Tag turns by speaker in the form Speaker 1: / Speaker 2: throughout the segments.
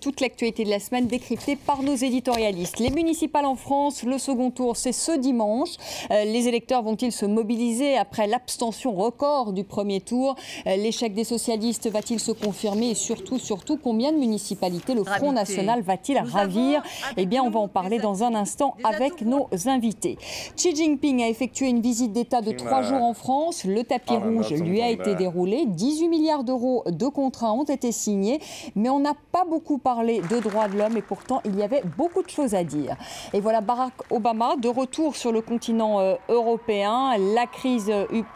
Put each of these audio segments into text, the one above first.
Speaker 1: Toute l'actualité de la semaine décryptée par nos éditorialistes. Les municipales en France, le second tour, c'est ce dimanche. Les électeurs vont-ils se mobiliser après l'abstention record du premier tour? L'échec des socialistes va-t-il se confirmer? Et surtout, combien de municipalités le Front National va-t-il ravir? Eh bien, on va en parler dans un instant avec nos invités. Xi Jinping a effectué une visite d'État de 3 jours en France. Le tapis rouge lui a été déroulé. 18 milliards d'euros de contrats ont été signés. Mais on n'a pas beaucoup parler de droits de l'homme et pourtant il y avait beaucoup de choses à dire. Et voilà Barack Obama de retour sur le continent européen. La crise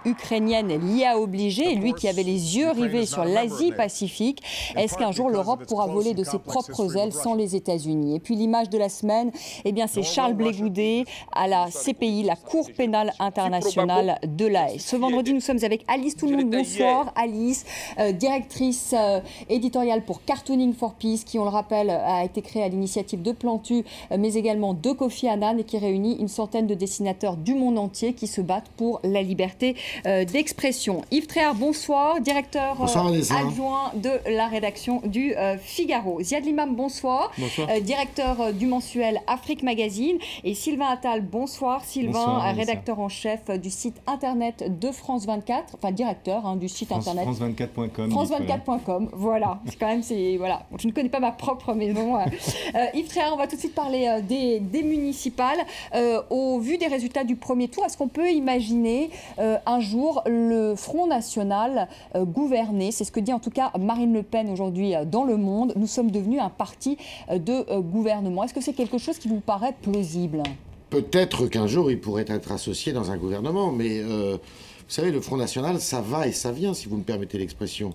Speaker 1: ukrainienne l'y a obligé, et lui qui avait les yeux rivés sur l'Asie-Pacifique. Est-ce qu'un jour l'Europe pourra voler de ses propres ailes sans les États-Unis? Et puis l'image de la semaine, eh bien c'est Charles Blé Goudet à la CPI, la Cour pénale internationale de La Haye. Ce vendredi, nous sommes avec Alice Tout-le-Monde. Bonsoir Alice, directrice éditoriale pour Cartooning for Peace, qui on le rappelle a été créé à l'initiative de Plantu, mais également de Kofi Annan, et qui réunit une centaine de dessinateurs du monde entier qui se battent pour la liberté d'expression. Yves Tréhard, bonsoir, directeur adjoint de la rédaction du Figaro. Ziad Limam, bonsoir, directeur du mensuel Afrique Magazine. Et Sylvain Attal, bonsoir. Sylvain, rédacteur en chef du site internet de France 24, enfin directeur du site internet. France24.com. France24.com, voilà. C'est quand même, voilà. Je ne connais pas ma propre maison. Yves Tréhard, on va tout de suite parler des municipales. Au vu des résultats du premier tour, est-ce qu'on peut imaginer un jour le Front National gouverner? C'est ce que dit en tout cas Marine Le Pen aujourd'hui dans Le Monde. Nous sommes devenus un parti de gouvernement. Est-ce que c'est quelque chose qui vous paraît plausible?
Speaker 2: Peut-être qu'un jour il pourrait être associé dans un gouvernement, mais vous savez, le Front National, ça va et ça vient, si vous me permettez l'expression.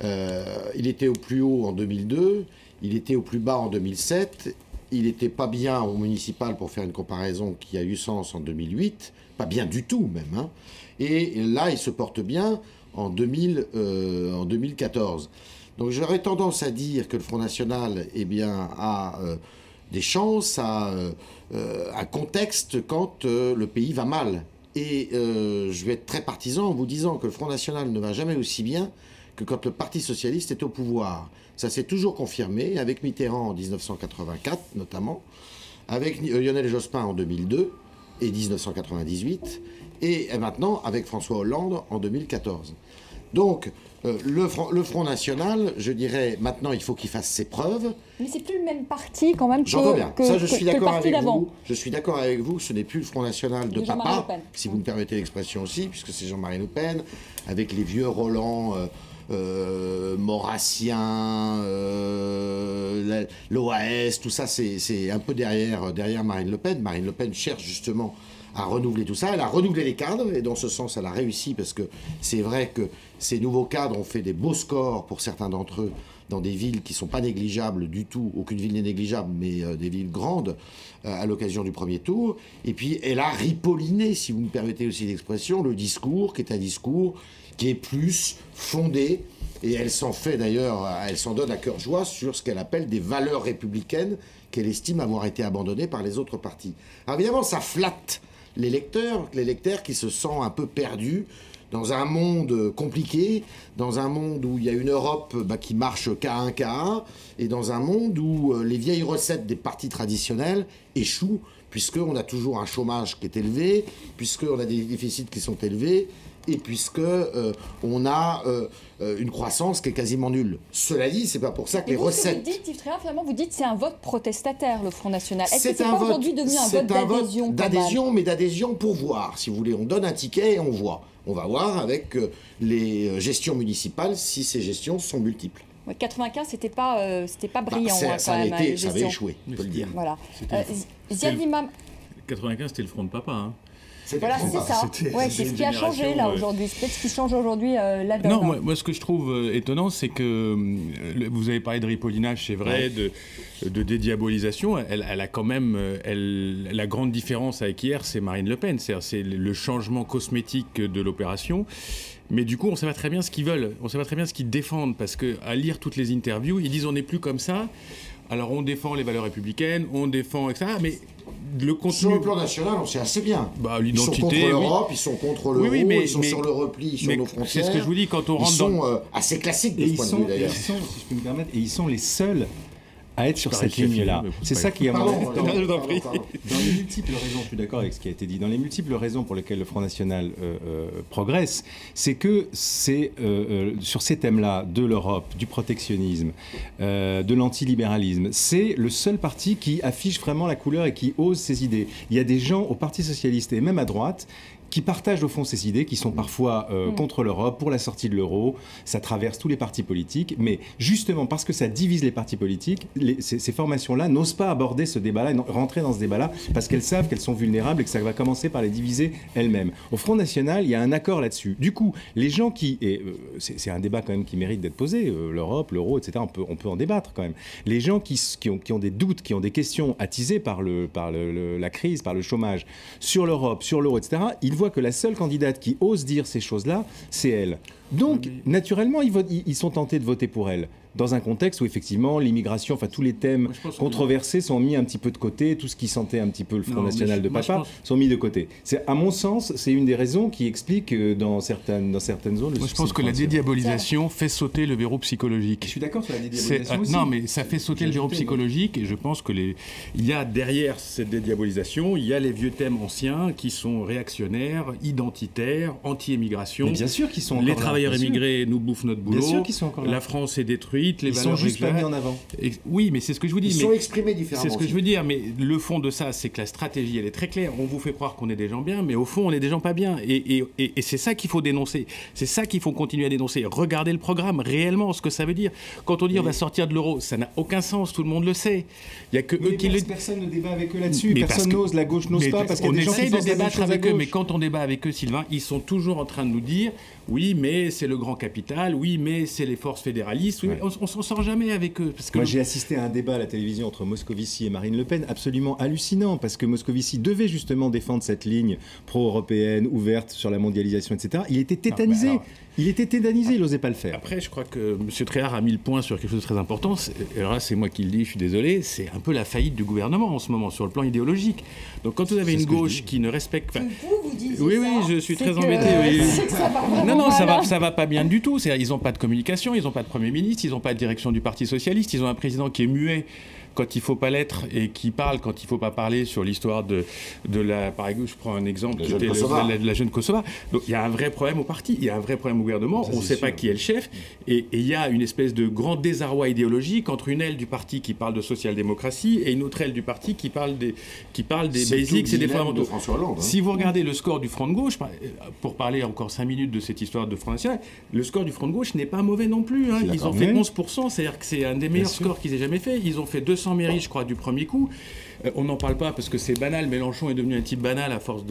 Speaker 2: Il était au plus haut en 2002, il était au plus bas en 2007, il n'était pas bien au municipal, pour faire une comparaison qui a eu sens, en 2008, pas bien du tout même, hein. Et là il se porte bien en 2014. Donc j'aurais tendance à dire que le Front National a des chances, a un contexte quand le pays va mal. Et je vais être très partisan en vous disant que le Front National ne va jamais aussi bien que quand le Parti Socialiste est au pouvoir. Ça s'est toujours confirmé, avec Mitterrand en 1984 notamment, avec Lionel Jospin en 2002 et 1998, et maintenant avec François Hollande en 2014. Donc le Front National, je dirais, maintenant il faut qu'il fasse ses preuves.
Speaker 1: Mais c'est plus le même parti quand même
Speaker 2: J'entends bien. Ça, je suis d'accord avec vous. Je suis d'accord avec vous. Ce n'est plus le Front National de papa, si vous me permettez l'expression aussi, puisque c'est Jean-Marie Le Pen, avec les vieux Roland Maurassien, l'OAS, tout ça, c'est un peu derrière Marine Le Pen. Marine Le Pen cherche justement à renouveler tout ça. Elle a renouvelé les cadres, et dans ce sens, elle a réussi, parce que c'est vrai que ces nouveaux cadres ont fait des beaux scores pour certains d'entre eux dans des villes qui ne sont pas négligeables du tout. Aucune ville n'est négligeable, mais des villes grandes à l'occasion du premier tour. Et puis, elle a ripolliné, si vous me permettez aussi l'expression, le discours, qui est un discours qui est plus fondé, et elle s'en fait d'ailleurs, elle s'en donne à cœur joie sur ce qu'elle appelle des valeurs républicaines qu'elle estime avoir été abandonnées par les autres partis. Alors évidemment, ça flatte les lecteurs qui se sentent un peu perdus dans un monde compliqué, dans un monde où il y a une Europe qui marche K1, K1, et dans un monde où les vieilles recettes des partis traditionnels échouent, puisqu'on a toujours un chômage qui est élevé, puisqu'on a des déficits qui sont élevés, et puisqu'on a une croissance qui est quasiment nulle. Cela dit, c'est pas pour ça que les recettes...
Speaker 1: Vous dites, Yves Tréhard, finalement, vous dites que c'est un vote protestataire, le Front National. Est-ce que c'est pas aujourd'hui devenu un vote d'adhésion?
Speaker 2: D'adhésion, mais d'adhésion pour voir. Si vous voulez, on donne un ticket et on voit. On va voir avec les gestions municipales si ces gestions sont multiples.
Speaker 1: 95, c'était pas brillant.
Speaker 2: Ça avait échoué, on peut le dire.
Speaker 1: Voilà. Ziad Limam...
Speaker 3: 95, c'était le Front de Papa, hein.
Speaker 1: Voilà, c'est ça. C'est ce qui a changé là aujourd'hui. C'est peut-être ce qui change aujourd'hui la donne.
Speaker 3: Non, moi ce que je trouve étonnant, c'est que vous avez parlé de ripollinage, c'est vrai, de dédiabolisation. Elle a quand même la grande différence avec hier, c'est Marine Le Pen. C'est le changement cosmétique de l'opération. Mais du coup, on ne sait pas très bien ce qu'ils veulent. On ne sait pas très bien ce qu'ils défendent, parce qu'à lire toutes les interviews, ils disent on n'est plus comme ça. Alors on défend les valeurs républicaines, on défend, etc. Mais le contenu...
Speaker 2: Sur le plan national, on sait assez bien.
Speaker 3: Ils sont
Speaker 2: contre l'Europe, ils sont contre l'euro, ils sont sur le repli, sur nos frontières.
Speaker 3: C'est ce que je vous dis, quand on rentre
Speaker 2: ils sont assez classiques de ce point de vue, d'ailleurs.
Speaker 4: Si je peux me permettre, et ils sont les seuls à être sur cette ligne-là. C'est ça qui est
Speaker 2: Pardon,
Speaker 4: dans les
Speaker 2: multiples
Speaker 4: raisons, je suis d'accord avec ce qui a été dit, dans les multiples raisons pour lesquelles le Front National progresse, c'est que c'est sur ces thèmes-là de l'Europe, du protectionnisme, de l'antilibéralisme, c'est le seul parti qui affiche vraiment la couleur et qui ose ses idées. Il y a des gens au Parti socialiste et même à droite qui partagent au fond ces idées, qui sont parfois contre l'Europe, pour la sortie de l'euro. Ça traverse tous les partis politiques, mais justement parce que ça divise les partis politiques, ces formations-là n'osent pas aborder ce débat-là, rentrer dans ce débat-là, parce qu'elles savent qu'elles sont vulnérables et que ça va commencer par les diviser elles-mêmes. Au Front National, il y a un accord là-dessus. Du coup, les gens qui... c'est un débat quand même qui mérite d'être posé, l'Europe, l'euro, etc., on peut en débattre quand même. Les gens qui ont des doutes, qui ont des questions attisées par la crise, par le chômage, sur l'Europe, sur l'euro, etc., ils voit que la seule candidate qui ose dire ces choses-là, c'est elle. Donc, naturellement, ils sont tentés de voter pour elle. Dans un contexte où, effectivement, l'immigration, enfin, tous les thèmes controversés sont mis un petit peu de côté, tout ce qui sentait un petit peu le Front National de papa sont mis de côté. À mon sens, c'est une des raisons qui explique dans certaines zones...
Speaker 3: Moi, je pense que la dédiabolisation fait sauter le verrou psychologique.
Speaker 4: Je suis d'accord sur la dédiabolisation aussi.
Speaker 3: Non, mais ça fait sauter le verrou psychologique, et je pense que il y a derrière cette dédiabolisation, il y a les vieux thèmes anciens qui sont réactionnaires, identitaires, anti-émigration.
Speaker 4: Mais bien sûr qu'ils sont encore
Speaker 3: les travailleurs émigrés nous bouffent notre boulot.
Speaker 4: Bien sûr qu'ils sont encore là.
Speaker 3: La France est détruite. Ils
Speaker 4: sont juste pas mis en avant.
Speaker 3: Oui, mais c'est ce que je vous dis.
Speaker 2: Ils sont exprimés différemment.
Speaker 3: C'est ce que je veux dire, mais le fond de ça, c'est que la stratégie, elle est très claire. On vous fait croire qu'on est des gens bien, mais au fond, on est des gens pas bien. Et c'est ça qu'il faut dénoncer. C'est ça qu'il faut continuer à dénoncer. Regardez le programme, réellement, ce que ça veut dire. Quand on dit on va sortir de l'euro, ça n'a aucun sens, tout le monde le sait. Il y a que eux qui le...
Speaker 4: Personne ne débat avec eux là-dessus. Personne n'ose, la gauche n'ose pas, parce qu'il y a des gens qui
Speaker 3: essaye de débattre avec eux, mais quand on débat avec eux, Sylvain, ils sont toujours en train de nous dire oui, mais c'est le grand capital, oui, mais c'est les forces fédéralistes. Oui, on s'en sort jamais avec eux. Parce que
Speaker 4: moi, j'ai assisté à un débat à la télévision entre Moscovici et Marine Le Pen, absolument hallucinant, parce que Moscovici devait justement défendre cette ligne pro-européenne, ouverte sur la mondialisation, etc. Il était tétanisé. Il était tétanisé, il n'osait pas le faire.
Speaker 3: Après, je crois que M. Tréhard a mis le point sur quelque chose de très important. Alors là, c'est moi qui le dis, je suis désolé. C'est un peu la faillite du gouvernement en ce moment, sur le plan idéologique. Donc quand vous avez une gauche qui ne respecte pas... Oui, je suis très embêté. Non, ça va pas bien du tout. Ils n'ont pas de communication, ils n'ont pas de Premier ministre, ils n'ont pas de direction du Parti Socialiste, ils ont un président qui est muet quand il ne faut pas l'être et qui parle quand il ne faut pas parler sur l'histoire de la... Par exemple, je prends un exemple qui était la jeune Kosova. Donc il y a un vrai problème au parti, il y a un vrai problème au gouvernement, on ne sait pas qui est le chef, et il y a une espèce de grand désarroi idéologique entre une aile du parti qui parle de social-démocratie et une autre aile du parti qui parle des basics et des fondamentaux. Si vous regardez le score du Front de gauche, pour parler encore 5 minutes de cette histoire de Front National, le score du Front de gauche n'est pas mauvais non plus. Hein. Ils ont fait 11%, c'est-à-dire que c'est un des meilleurs scores qu'ils aient jamais fait. Ils ont fait 200 mairies, je crois, du premier coup. On n'en parle pas parce que c'est banal. Mélenchon est devenu un type banal à force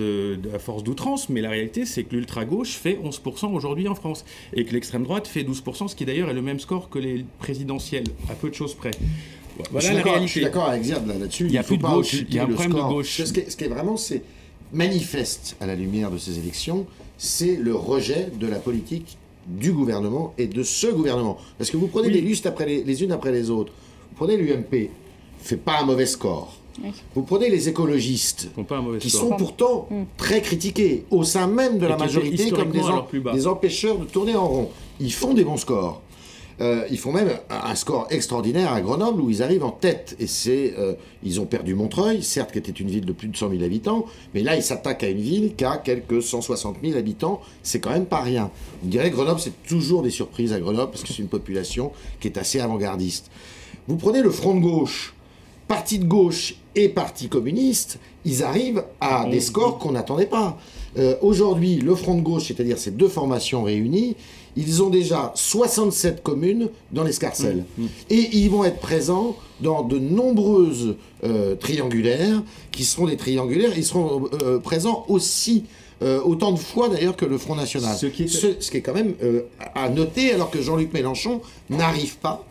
Speaker 3: d'outrance, mais la réalité, c'est que l'ultra-gauche fait 11% aujourd'hui en France et que l'extrême droite fait 12%, ce qui d'ailleurs est le même score que les présidentielles, à peu de choses près. Voilà la réalité.
Speaker 2: Je suis d'accord avec Ziad là-dessus.
Speaker 3: Il y a plus de gauche, il y a un problème de gauche.
Speaker 2: Ce qui est vraiment, c'est manifeste à la lumière de ces élections, c'est le rejet de la politique du gouvernement et de ce gouvernement. Parce que vous prenez les listes les unes après les autres. Vous prenez l'UMP, fait pas un mauvais score. Oui. Vous prenez les écologistes, qui sont pourtant très critiqués au sein même de la majorité comme des empêcheurs de tourner en rond. Ils font des bons scores. Ils font même un score extraordinaire à Grenoble où ils arrivent en tête. Et ils ont perdu Montreuil, certes, qui était une ville de plus de 100 000 habitants, mais là, ils s'attaquent à une ville qui a quelques 160 000 habitants. C'est quand même pas rien. On dirait que Grenoble, c'est toujours des surprises à Grenoble parce que c'est une population qui est assez avant-gardiste. Vous prenez le Front de gauche, parti de gauche et parti communiste, ils arrivent à des scores qu'on n'attendait pas. Aujourd'hui, le Front de gauche, c'est-à-dire ces deux formations réunies, ils ont déjà 67 communes dans l'escarcelle. Et ils vont être présents dans de nombreuses triangulaires, qui seront des triangulaires. Ils seront présents aussi autant de fois d'ailleurs que le Front National. Ce qui est quand même à noter, alors que Jean-Luc Mélenchon n'arrive pas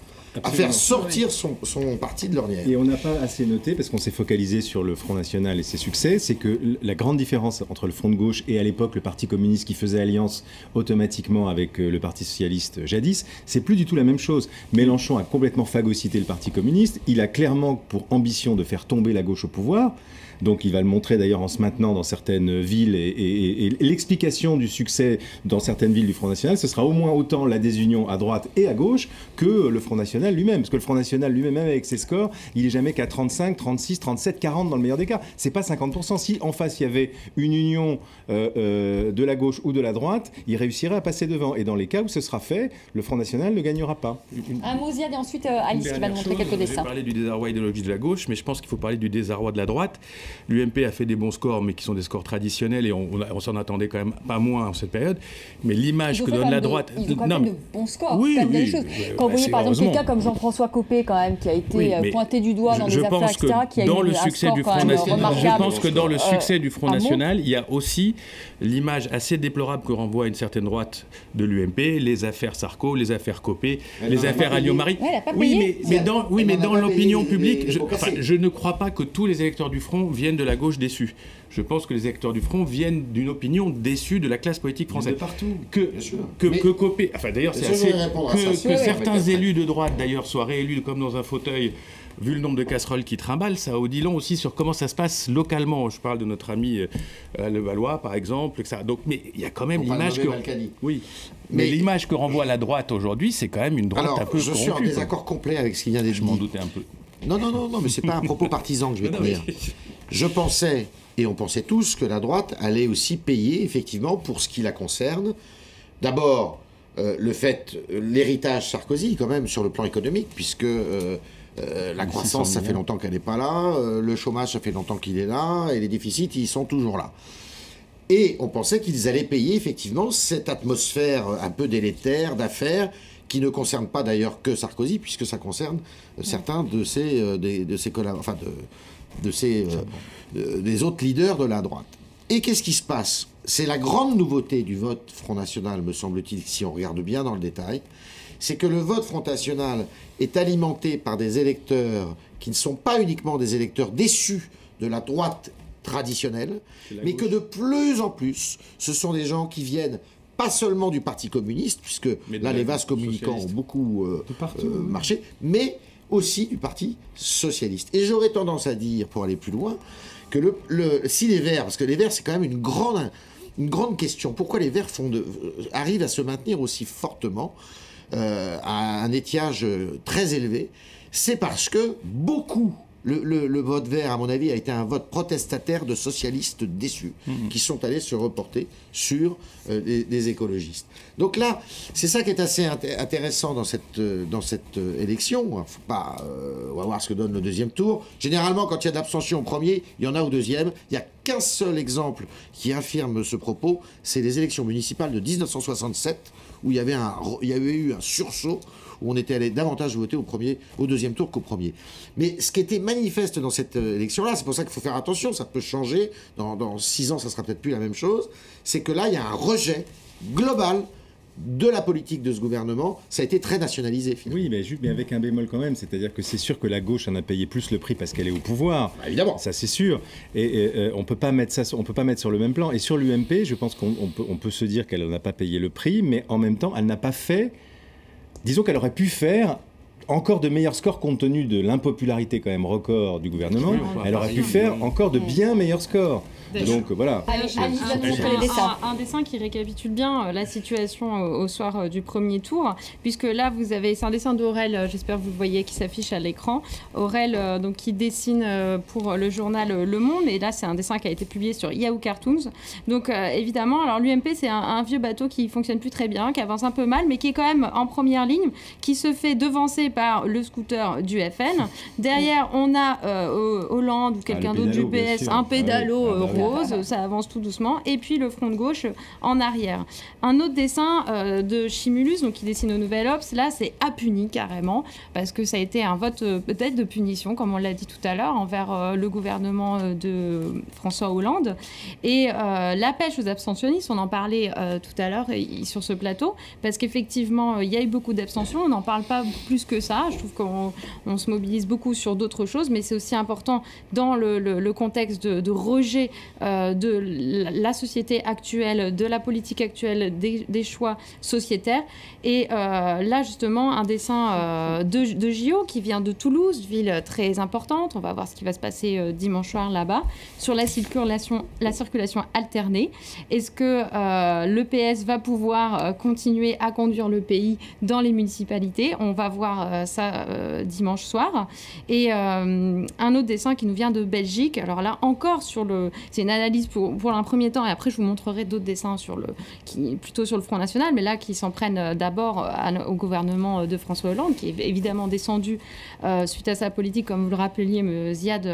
Speaker 2: à faire sortir son parti de l'ornière.
Speaker 4: Et on n'a pas assez noté, parce qu'on s'est focalisé sur le Front National et ses succès, c'est que la grande différence entre le Front de gauche et à l'époque le Parti communiste qui faisait alliance automatiquement avec le Parti socialiste jadis, c'est plus du tout la même chose. Mélenchon a complètement phagocyté le Parti communiste, il a clairement pour ambition de faire tomber la gauche au pouvoir. Donc il va le montrer d'ailleurs en se maintenant dans certaines villes et l'explication du succès dans certaines villes du Front National, ce sera au moins autant la désunion à droite et à gauche que le Front National lui-même. Parce que le Front National lui-même, même avec ses scores, il est jamais qu'à 35, 36, 37, 40 dans le meilleur des cas. C'est pas 50%. Si en face il y avait une union de la gauche ou de la droite, il réussirait à passer devant. Et dans les cas où ce sera fait, le Front National ne gagnera pas.
Speaker 1: Un mot, Ziad, et ensuite Alice qui va nous montrer quelques dessins.
Speaker 3: J'ai parlé du désarroi idéologique de la gauche, mais je pense qu'il faut parler du désarroi de la droite. L'UMP a fait des bons scores, mais qui sont des scores traditionnels, et on s'en attendait quand même pas moins en cette période. Mais l'image que donne la droite...
Speaker 1: Ils ont quand même de bons scores,
Speaker 3: oui,
Speaker 1: des choses. Quand vous voyez par exemple quelqu'un comme Jean-François Copé, quand même, qui a été pointé du doigt dans des affaires, etc., qui a eu un score quand même remarquable.
Speaker 3: Je pense que dans le succès du Front National, il y a aussi l'image assez déplorable que renvoie une certaine droite de l'UMP, les affaires Sarko, les affaires Copé, les affaires Alliot-Marie. Oui, mais dans l'opinion publique, je ne crois pas que tous les électeurs du Front viennent de la gauche déçus. Je pense que les électeurs du Front viennent d'une opinion déçue de la classe politique française.
Speaker 2: De partout.
Speaker 3: Que Copé, enfin d'ailleurs c'est assez que certains élus de droite d'ailleurs soient réélus comme dans un fauteuil. Vu le nombre de casseroles qui trimballent, ça dit long aussi sur comment ça se passe localement. Je parle de notre ami Levallois, par exemple. Etc. Donc, mais il y a quand même l'image que... Oui. Mais l'image que renvoie la droite aujourd'hui, c'est quand même une droite un peu corrompue.
Speaker 2: Je suis en désaccord complet avec ce qu'il vient d'être dit.
Speaker 3: Je m'en doutais un peu.
Speaker 2: Non, mais c'est pas un propos partisan que je vais tenir. Je pensais, et on pensait tous, que la droite allait aussi payer, effectivement, pour ce qui la concerne. D'abord, l'héritage Sarkozy, quand même, sur le plan économique, puisque... la croissance, ça fait longtemps qu'elle n'est pas là, le chômage, ça fait longtemps qu'il est là, et les déficits, ils sont toujours là. Et on pensait qu'ils allaient payer effectivement cette atmosphère un peu délétère d'affaires, qui ne concerne pas d'ailleurs que Sarkozy, puisque ça concerne certains de des autres leaders de la droite. Et qu'est-ce qui se passe? C'est la grande nouveauté du vote Front National, me semble-t-il, si on regarde bien dans le détail, c'est que le vote Front National est alimenté par des électeurs qui ne sont pas uniquement des électeurs déçus de la droite traditionnelle, mais que de plus en plus, ce sont des gens qui viennent pas seulement du Parti communiste, puisque là les vases communicants ont beaucoup marché, mais aussi du Parti socialiste. Et j'aurais tendance à dire, pour aller plus loin, que si les Verts, parce que les Verts c'est quand même une grande question, pourquoi les Verts arrivent à se maintenir aussi fortement à un étiage très élevé, c'est parce que le vote vert, à mon avis, a été un vote protestataire de socialistes déçus qui sont allés se reporter sur des écologistes. Donc là, c'est ça qui est assez intéressant dans cette élection. On va voir ce que donne le deuxième tour. Généralement, quand il y a de l'abstention au premier, il y en a au deuxième. Il n'y a qu'un seul exemple qui infirme ce propos, c'est les élections municipales de 1967, où il y avait eu un sursaut, où on était allé davantage voter au deuxième tour qu'au premier. Mais ce qui était manifeste dans cette élection-là, c'est pour ça qu'il faut faire attention, ça peut changer, dans 6 ans ça sera peut-être plus la même chose, c'est que là il y a un rejet global de la politique de ce gouvernement, ça a été très nationalisé finalement.
Speaker 4: Oui, mais avec un bémol quand même, c'est-à-dire que c'est sûr que la gauche en a payé plus le prix parce qu'elle est au pouvoir.
Speaker 2: Bah, évidemment.
Speaker 4: Ça c'est sûr. Et on peut pas mettre sur le même plan. Et sur l'UMP, je pense qu'on peut se dire qu'elle n'a pas payé le prix, mais en même temps, elle n'a pas fait... Disons qu'elle aurait pu faire encore de meilleurs scores compte tenu de l'impopularité quand même record du gouvernement. Elle aurait pu faire encore de bien meilleurs scores. Donc voilà.
Speaker 5: Un dessin qui récapitule bien la situation au soir du premier tour, puisque là c'est un dessin d'Aurel, j'espère que vous le voyez, qui s'affiche à l'écran. Aurel donc qui dessine pour le journal Le Monde, et là c'est un dessin qui a été publié sur Yahoo Cartoons. Donc évidemment, alors l'UMP c'est un vieux bateau qui fonctionne plus très bien, qui avance un peu mal, mais qui est quand même en première ligne, qui se fait devancer par le scooter du FN. Derrière on a Hollande ou quelqu'un d'autre du PS, un pédalo rose, ça avance tout doucement, et puis le front de gauche en arrière. Un autre dessin de Chimulus, donc qui dessine au Nouvel Obs, là c'est à puni carrément, parce que ça a été un vote peut-être de punition, comme on l'a dit tout à l'heure, envers le gouvernement de François Hollande. Et la pêche aux abstentionnistes, on en parlait tout à l'heure sur ce plateau, parce qu'effectivement il y a eu beaucoup d'abstention, on n'en parle pas plus que ça. Je trouve qu'on se mobilise beaucoup sur d'autres choses, mais c'est aussi important dans le contexte de rejet de la société actuelle, de la politique actuelle, des choix sociétaires. Et là, justement, un dessin de JO qui vient de Toulouse, ville très importante. On va voir ce qui va se passer dimanche soir là-bas, sur la circulation alternée. Est-ce que le PS va pouvoir continuer à conduire le pays dans les municipalités? On va voir ça dimanche soir. Et un autre dessin qui nous vient de Belgique. Alors là, encore c'est une analyse pour un premier temps, et après je vous montrerai d'autres dessins plutôt sur le Front National, mais là qui s'en prennent d'abord au gouvernement de François Hollande, qui est évidemment descendu suite à sa politique, comme vous le rappeliez, Ziad,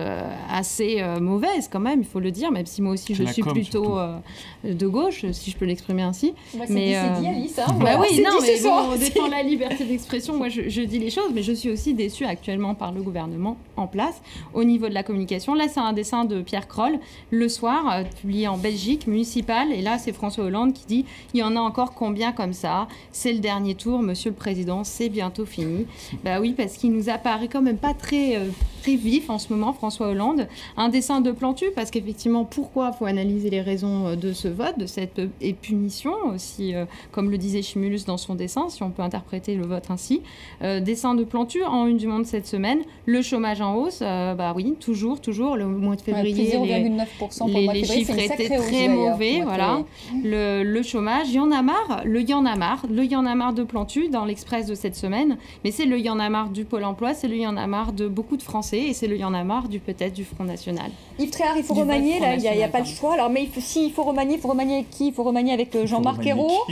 Speaker 5: assez mauvaise quand même, il faut le dire, même si moi aussi je suis plutôt de gauche, si je peux l'exprimer ainsi.
Speaker 1: Bah, c'est dit Alice, hein,
Speaker 5: bah oui, non, mais bon, on défend la liberté d'expression, moi je dis les choses, mais je suis aussi déçue actuellement par le gouvernement en place au niveau de la communication. Là, c'est un dessin de Pierre Kroll, le soir, publié en Belgique, municipal, et là, c'est François Hollande qui dit « Il y en a encore combien comme ça? C'est le dernier tour, Monsieur le Président, c'est bientôt fini. » Bah oui, parce qu'il nous apparaît quand même pas très vif en ce moment, François Hollande. Un dessin de Plantu, parce qu'effectivement, pourquoi faut analyser les raisons de ce vote, de cette punition aussi, comme le disait Chimulus dans son dessin, si on peut interpréter le vote ainsi. Dessin de Plantu en une du Monde cette semaine. Le chômage en hausse, bah oui, toujours, le mois de février,
Speaker 1: 0,9%
Speaker 5: les chiffres étaient très mauvais, voilà. Le chômage, il y en a marre, le y en a marre de Plantu dans l'Express de cette semaine, mais c'est le y en a marre du Pôle emploi, c'est le y en a marre de beaucoup de Français, et c'est le y en a marre peut-être du Front National.
Speaker 1: Yves Tréhard, il faut remanier, là, il n'y a pas le choix. Alors, mais s'il faut remanier avec qui? Il faut remanier avec Jean-Marc Ayrault.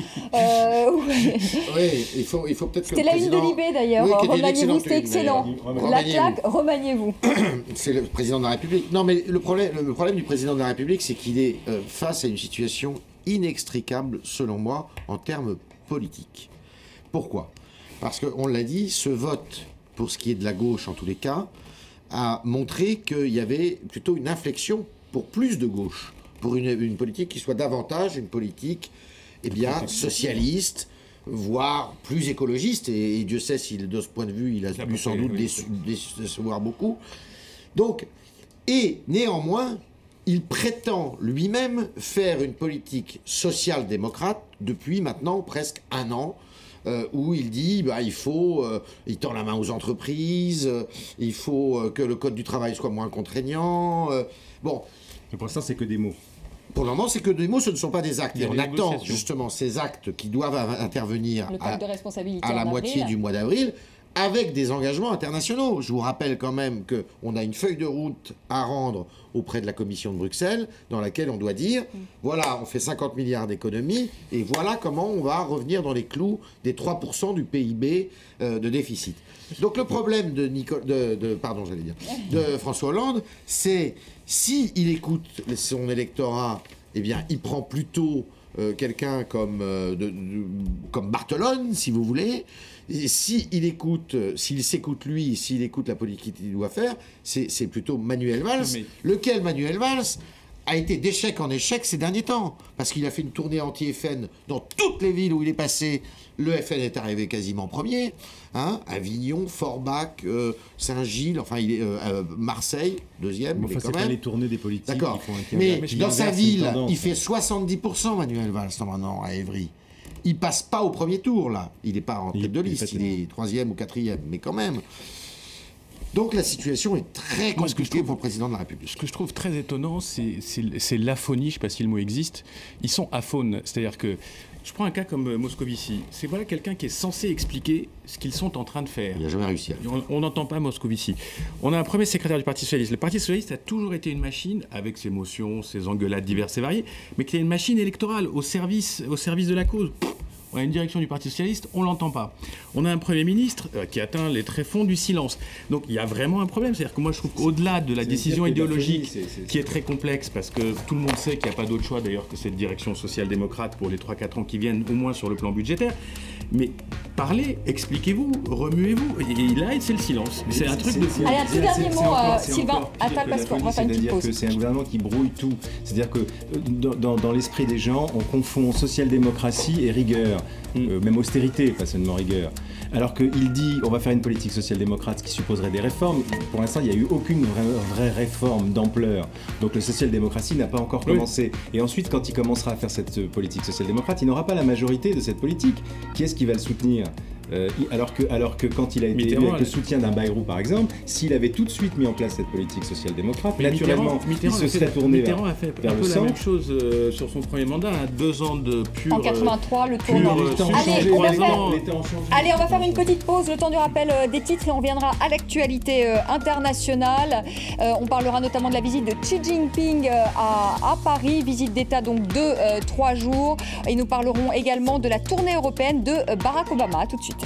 Speaker 2: Oui, il faut peut-être que
Speaker 1: c'était la une de Libé d'ailleurs.
Speaker 2: Oui,
Speaker 1: remaniez-vous, c'était excellent. La claque, remaniez-vous.
Speaker 2: C'est le président de la République. Non, mais le problème du président de la République, c'est qu'il est face à une situation inextricable, selon moi, en termes politiques. Pourquoi? Parce qu'on l'a dit, ce vote, pour ce qui est de la gauche en tous les cas, a montré qu'il y avait plutôt une inflexion pour plus de gauche, pour une politique qui soit davantage une politique socialiste, voire plus écologiste, et Dieu sait si de ce point de vue il a pu sans doute décevoir beaucoup. Donc, et néanmoins, il prétend lui-même faire une politique social-démocrate depuis maintenant presque un an, où il dit il tend la main aux entreprises, il faut que le code du travail soit moins contraignant. Bon.
Speaker 4: Mais pour l'instant, c'est que des mots.
Speaker 2: Pour le moment, c'est que des mots, ce ne sont pas des actes. Et on attend justement ces actes qui doivent intervenir à la moitié du mois d'avril, avec des engagements internationaux. Je vous rappelle quand même qu'on a une feuille de route à rendre auprès de la Commission de Bruxelles, dans laquelle on doit dire, voilà, on fait 50 milliards d'économies, et voilà comment on va revenir dans les clous des 3% du PIB de déficit. Donc le problème de François Hollande, c'est s'il écoute son électorat, eh bien, il prend plutôt quelqu'un comme Barthelone, si vous voulez. Et s'il s'écoute lui, s'il écoute la politique qu'il doit faire, c'est plutôt Manuel Valls, lequel Manuel Valls a été d'échec en échec ces derniers temps, parce qu'il a fait une tournée anti-FN dans toutes les villes où il est passé. Le FN est arrivé quasiment premier, hein, Avignon, Forbach, Saint-Gilles, enfin Marseille, deuxième.
Speaker 4: Bon, c'est pas les tournées des politiques.
Speaker 2: D'accord. Mais dans sa ville, il fait 70% Manuel Valls maintenant à Évry. Il passe pas au premier tour là. Il n'est pas en tête de liste. Il est 3e ou 4e, mais quand même. Donc la situation est très compliquée pour le président de la République.
Speaker 3: Ce que je trouve très étonnant, c'est l'aphonie, je ne sais pas si le mot existe. Ils sont aphones, c'est-à-dire que je prends un cas comme Moscovici. C'est voilà quelqu'un qui est censé expliquer ce qu'ils sont en train de faire.
Speaker 2: Il n'a jamais réussi à le faire.
Speaker 3: On n'entend pas Moscovici. On a un premier secrétaire du Parti socialiste. Le Parti socialiste a toujours été une machine, avec ses motions, ses engueulades diverses et variées, mais qui est une machine électorale au service de la cause. On a une direction du Parti socialiste, on ne l'entend pas. On a un Premier ministre qui atteint les tréfonds du silence. Donc il y a vraiment un problème. C'est-à-dire que moi je trouve qu'au-delà de la décision idéologique, qui est très complexe, parce que tout le monde sait qu'il n'y a pas d'autre choix d'ailleurs que cette direction social-démocrate pour les 3-4 ans qui viennent, au moins sur le plan budgétaire, mais parlez, expliquez-vous, remuez-vous. Et là, c'est le silence. C'est un truc de fou.
Speaker 1: Allez, un petit dernier mot, Sylvain Attal, parce qu'on va faire une petite pause.
Speaker 4: C'est un gouvernement qui brouille tout. C'est-à-dire que dans l'esprit des gens, on confond social-démocratie et rigueur. Même austérité, pas seulement rigueur. Alors qu'il dit on va faire une politique social-démocrate qui supposerait des réformes. Pour l'instant, il n'y a eu aucune vraie réforme d'ampleur. Donc le social-démocratie n'a pas encore commencé. Et ensuite, quand il commencera à faire cette politique social-démocrate, il n'aura pas la majorité de cette politique. Qui est-ce qui va le soutenir ? Alors que quand il a été élu avec le soutien d'un Bayrou, par exemple, s'il avait tout de suite mis en place cette politique social-démocrate, naturellement, il se serait tourné vers le centre.
Speaker 3: Mitterrand a fait un peu la même chose sur son premier mandat, 2 ans de pur...
Speaker 1: En 83, le tournant. Allez, on va faire une petite pause, le temps du rappel des titres, et on reviendra à l'actualité internationale. On parlera notamment de la visite de Xi Jinping à Paris, visite d'État donc de 3 jours. Et nous parlerons également de la tournée européenne de Barack Obama. À tout de suite.